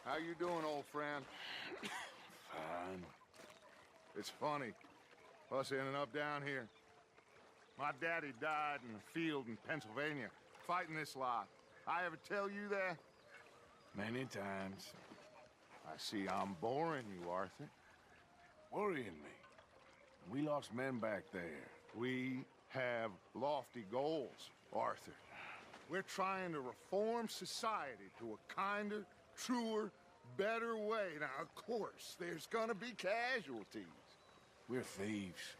How you doing, old friend? Fine. It's funny, us ending up down here. My daddy died in a field in Pennsylvania, fighting this lot. I ever tell you that? Many times. I see I'm boring you, Arthur. Worrying me. We lost men back there. We have lofty goals, Arthur. We're trying to reform society to a kinder, truer, better way. Now, of course, there's gonna be casualties. We're thieves.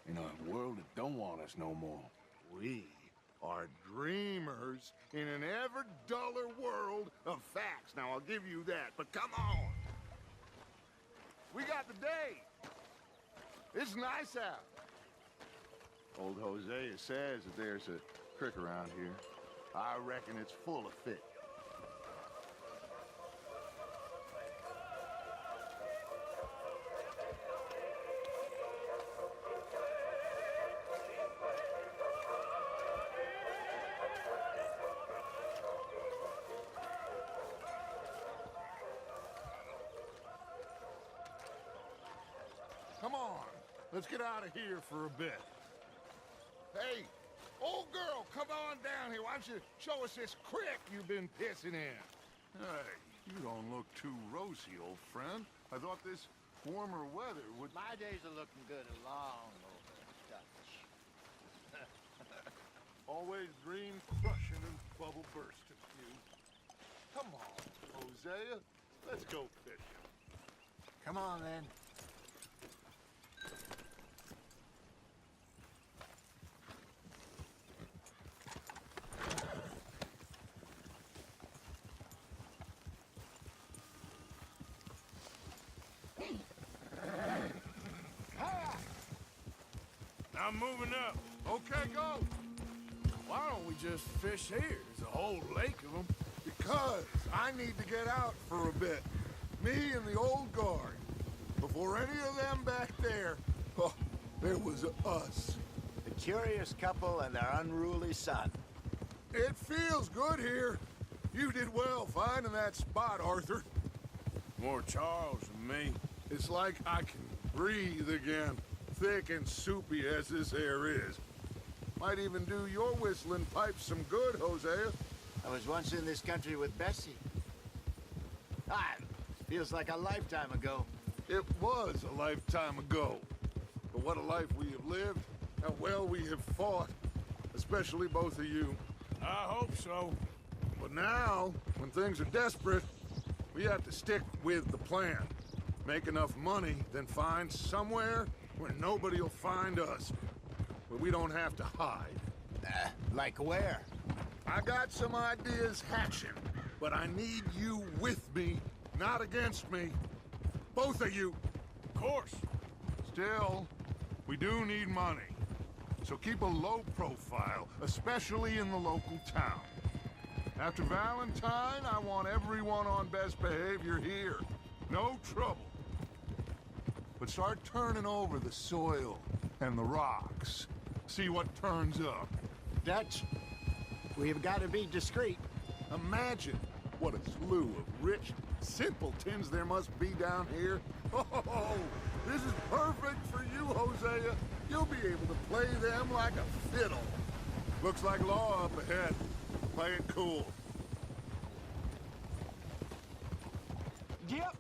In a world that don't want us no more. We are dreamers in an ever duller world of facts. Now, I'll give you that, but come on. We got the day. It's nice out. Old Hosea says that there's a creek around here. I reckon it's full of fish. Come on, let's get out of here for a bit. Hey, old girl, come on down here. Why don't you show us this creek you've been pissing in? Hey, you don't look too rosy, old friend. I thought this warmer weather would... My days are looking good along over Dutch. Always dream crushing and bubble bursting, you. Come on, Hosea. Let's go fishing. Come on, then. I'm moving up. Okay, go. Why don't we just fish here? There's a whole lake of them. Because I need to get out for a bit. Me and the old guard. Before any of them back there, oh, there was us. The curious couple and their unruly son. It feels good here. You did well finding that spot, Arthur. More Charles than me. It's like I can breathe again, thick and soupy as this air is. Might even do your whistling pipes some good, Hosea. I was once in this country with Bessie. Ah, feels like a lifetime ago. It was a lifetime ago. But what a life we have lived, how well we have fought, especially both of you. I hope so. But now, when things are desperate, we have to stick with the plan. Make enough money, then find somewhere where nobody will find us. Where we don't have to hide. Like where? I got some ideas hatching, but I need you with me, not against me. Both of you. Of course. Still, we do need money. So keep a low profile, especially in the local town. After Valentine, I want everyone on best behavior here. No trouble. But start turning over the soil and the rocks. See what turns up. Dutch, we've got to be discreet. Imagine what a slew of rich simpletons there must be down here. Oh, this is perfect for you, Hosea. You'll be able to play them like a fiddle. Looks like law up ahead. Play it cool. Yep.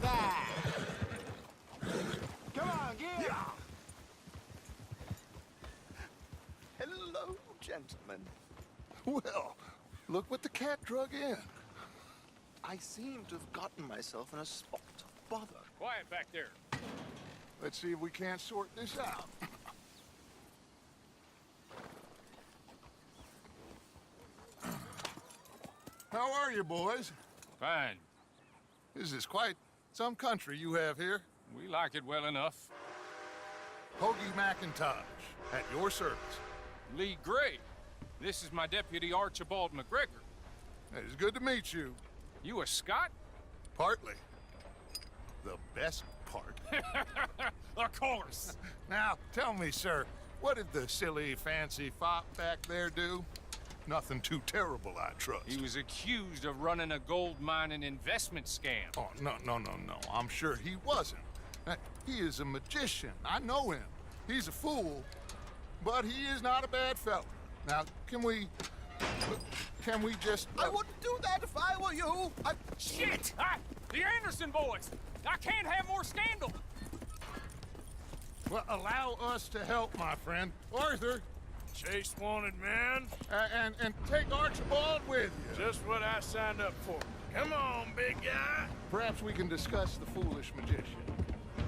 That. Come on, get. Yeah. Hello, gentlemen. Well, look what the cat drug in. I seem to have gotten myself in a spot of bother. Quiet back there. Let's see if we can't sort this out. How are you, boys? Fine. This is quite some country you have here. We like it well enough. Hoagie McIntosh, at your service. Lee Gray. This is my deputy Archibald McGregor. It's good to meet you. You a Scot? Partly. The best part. Of course. Now, tell me, sir, what did the silly, fancy fop back there do? Nothing too terrible, I trust. He was accused of running a gold mining investment scam. Oh, no. I'm sure he wasn't. He is a magician. I know him. He's a fool, but he is not a bad fellow. Now, can we just... I wouldn't do that if I were you. Shit! The Anderson boys! I can't have more scandal! Well, allow us to help, my friend. Arthur, Chase wanted man. and take Archibald with you. Just what I signed up for. Come on, big guy. Perhaps we can discuss the foolish magician.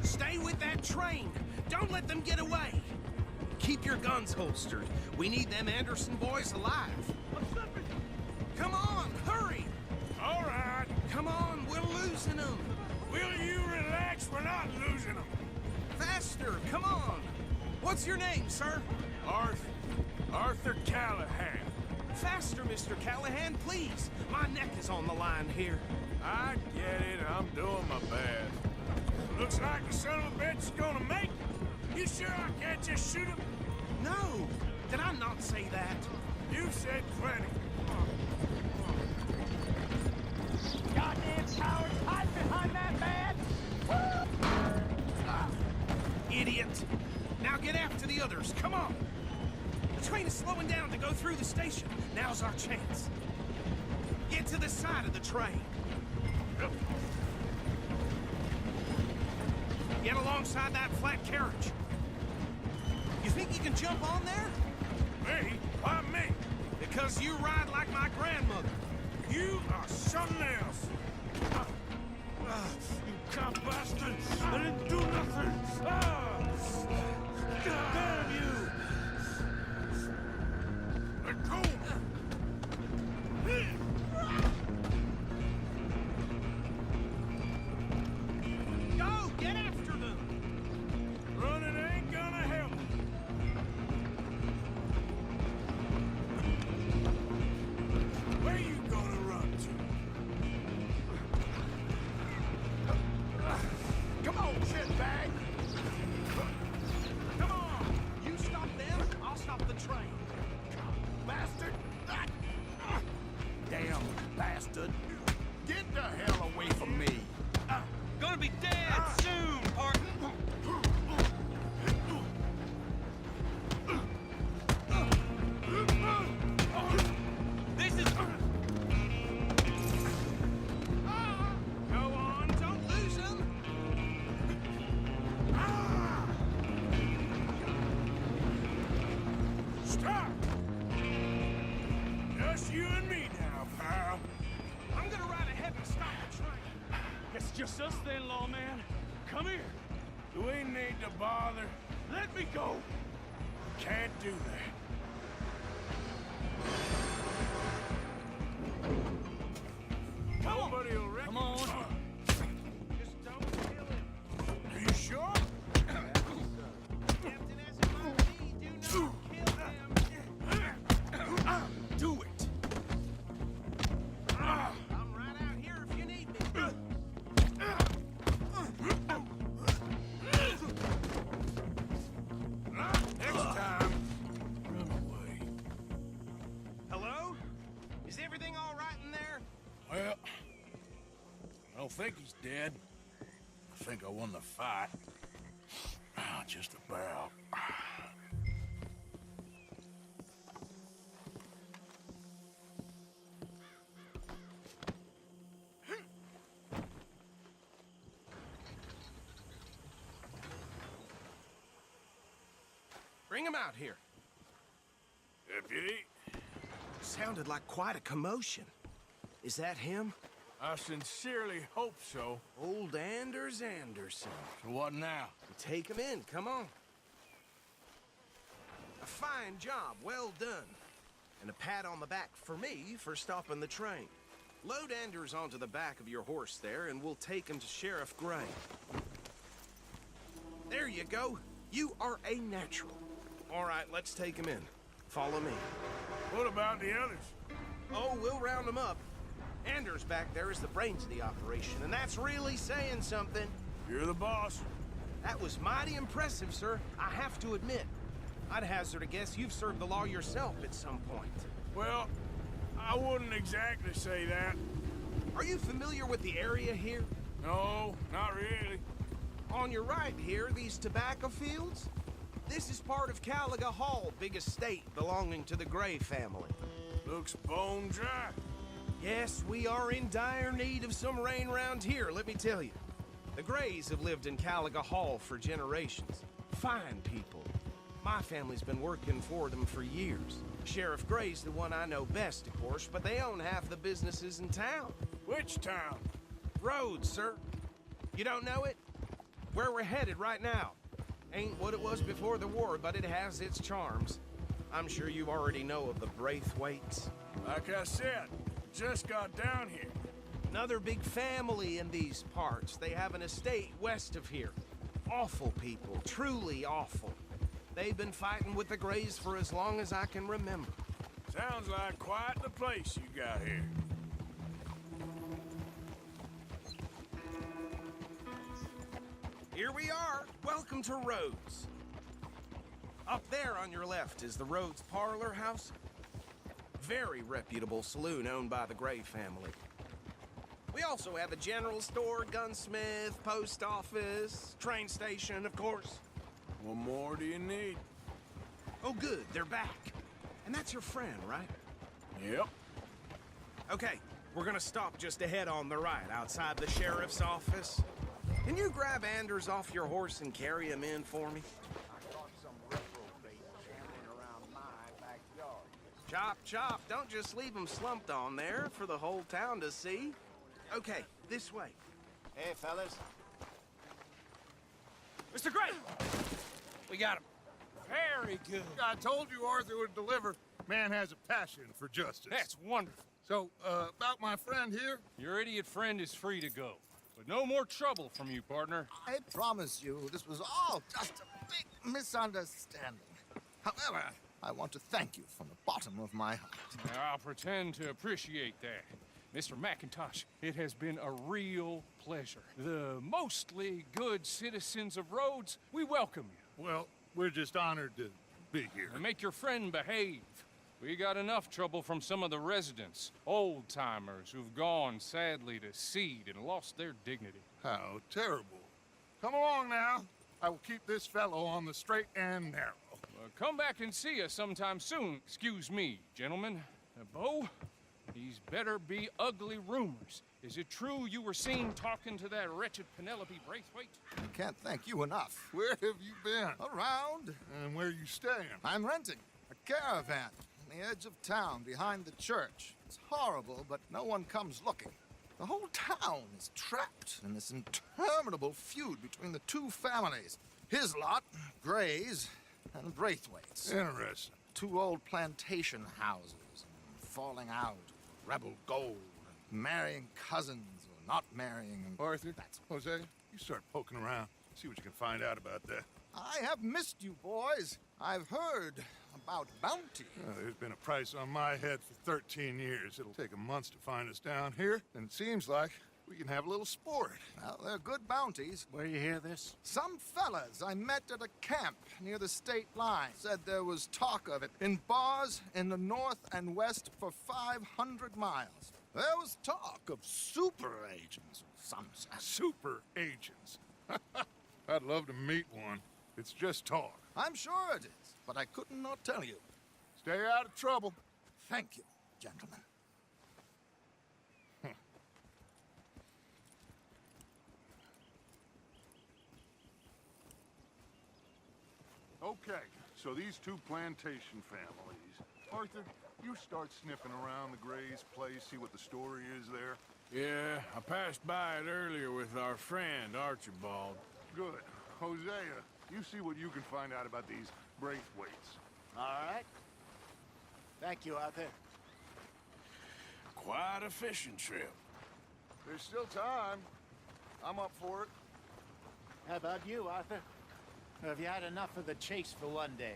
Stay with that train. Don't let them get away. Keep your guns holstered. We need them Anderson boys alive. Come on, hurry. All right. Come on, we're losing them. Will you relax? We're not losing them. Faster, come on. What's your name, sir? Arthur Callahan. Faster, Mr. Callahan, please. My neck is on the line here. I get it. I'm doing my best. Looks like the son of a bitch is gonna make it. You sure I can't just shoot him? No, did I not say that? You said plenty. Goddamn cowards, hide behind that man! Idiot. Now get after the others, come on. The train is slowing down to go through the station. Now's our chance. Get to the side of the train. Get alongside that flat carriage. You think you can jump on there? Me? Why me? Because you ride like my grandmother. You are something else. You cop bastard! I didn't do nothing! Damn you! Let go! Go! Get after them! Running ain't gonna help. Where you gonna run to? Come on, shitbag! Come on! You stop them, I'll stop the train. Bastard! Damn bastard! Get the hell away from me! Gonna be dead soon, partner. This is... Go on, don't lose him. Stop! Just you and me now, pal. I'm gonna ride ahead and stop the train. It's just us then, lawman. Come here. Do we need to bother? Let me go. Can't do that. Nobody will reckon. Come on. Just don't kill him. Are you sure? Captain has it by me. Do not kill him. Do it. I'm right out here if you need me. Next time, run away. Hello? Is everything all right in there? Well, I don't think he's dead. I think I won the fight. Just about. Bring him out here. Deputy, Sounded like quite a commotion. Is that him? I sincerely hope so. Old Anders Anderson. So what now? Take him in, come on. A fine job, well done. And a pat on the back for me for stopping the train. Load Anders onto the back of your horse there, and we'll take him to Sheriff Gray. There you go. You are a natural. All right, let's take him in. Follow me. What about the others? Oh, we'll round them up. Anders back there is the brains of the operation, and that's really saying something. You're the boss. That was mighty impressive, sir. I have to admit. I'd hazard a guess you've served the law yourself at some point. Well, I wouldn't exactly say that. Are you familiar with the area here? No, not really. On your right here, these tobacco fields? This is part of Caliga Hall, big estate belonging to the Gray family. Looks bone dry. Yes, we are in dire need of some rain round here, let me tell you. The Grays have lived in Caliga Hall for generations. Fine people. My family's been working for them for years. Sheriff Gray's the one I know best, of course, but they own half the businesses in town. Which town? Rhodes, sir. You don't know it? Where we're headed right now. Ain't what it was before the war, but it has its charms. I'm sure you already know of the Braithwaites. Like I said, just got down here. Another big family in these parts. They have an estate west of here. Awful people, truly awful. They've been fighting with the Grays for as long as I can remember. Sounds like quite the place you got here. Here we are. Welcome to Rhodes. Up there on your left is the Rhodes Parlor House. Very reputable saloon owned by the Gray family. We also have a general store, gunsmith, post office, train station, of course. What more do you need? Oh, good, they're back. And that's your friend, right? Yep. Okay, we're gonna stop just ahead on the right, outside the sheriff's office. Can you grab Anders off your horse and carry him in for me? I caught some reprobate shambling around my backyard. Chop, chop, don't just leave him slumped on there for the whole town to see. Okay, this way. Hey, fellas. Mr. Gray! We got him. Very good. I told you Arthur would deliver. Man has a passion for justice. That's wonderful. So, about my friend here? Your idiot friend is free to go. But no more trouble from you, partner. I promise you, this was all just a big misunderstanding. However, I want to thank you from the bottom of my heart. I'll pretend to appreciate that. Mr. McIntosh, it has been a real pleasure. The mostly good citizens of Rhodes, we welcome you. Well, we're just honored to be here. And make your friend behave. We got enough trouble from some of the residents, old-timers who've gone, sadly, to seed and lost their dignity. How terrible. Come along now. I will keep this fellow on the straight and narrow. Come back and see us sometime soon. Excuse me, gentlemen. Bo, these better be ugly rumors. Is it true you were seen talking to that wretched Penelope Braithwaite? I can't thank you enough. Where have you been? Around, And where are you staying? I'm renting a caravan on the edge of town behind the church. It's horrible, but no one comes looking. The whole town is trapped in this interminable feud between the two families. His lot, Gray's, and Braithwaite's. Interesting. Two old plantation houses, falling out, rebel gold, marrying cousins or not marrying. Arthur, Jose, you start poking around. See what you can find out about that. I have missed you, boys. I've heard about bounty. There's been a price on my head for 13 years. It'll take a month to find us down here, and it seems like we can have a little sport. Well, they're good bounties. Where you hear this? Some fellas I met at a camp near the state line said there was talk of it in bars in the north and west for 500 miles. There was talk of super agents of some sort. Super agents. I'd love to meet one. It's just talk. I'm sure it is, but I could not tell you. Stay out of trouble. Thank you, gentlemen. Okay, so these two plantation families. Arthur, you start sniffing around the Gray's place, see what the story is there. Yeah, I passed by it earlier with our friend, Archibald. Good. Hosea, you see what you can find out about these Braithwaites. All right. Thank you, Arthur. Quite a fishing trip. There's still time. I'm up for it. How about you, Arthur? Or have you had enough of the chase for one day?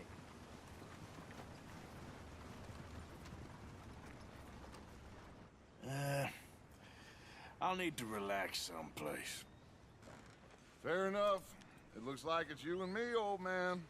I'll need to relax someplace. Fair enough. It looks like it's you and me, old man.